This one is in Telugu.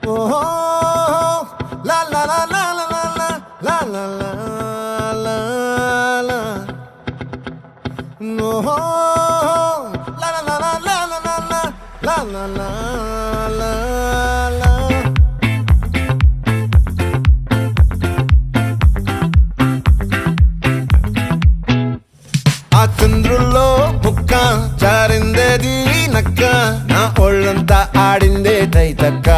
ఓహో లా లా లా లా లా లా లా లా లా లా ఓహో లా లా లా లా లా లా లా లా లా లా లా ఆ చంద్రుల్లో ముక్క జారిందేది నక్క నా ఒళ్ళంతా ఆడిందే తైతక్క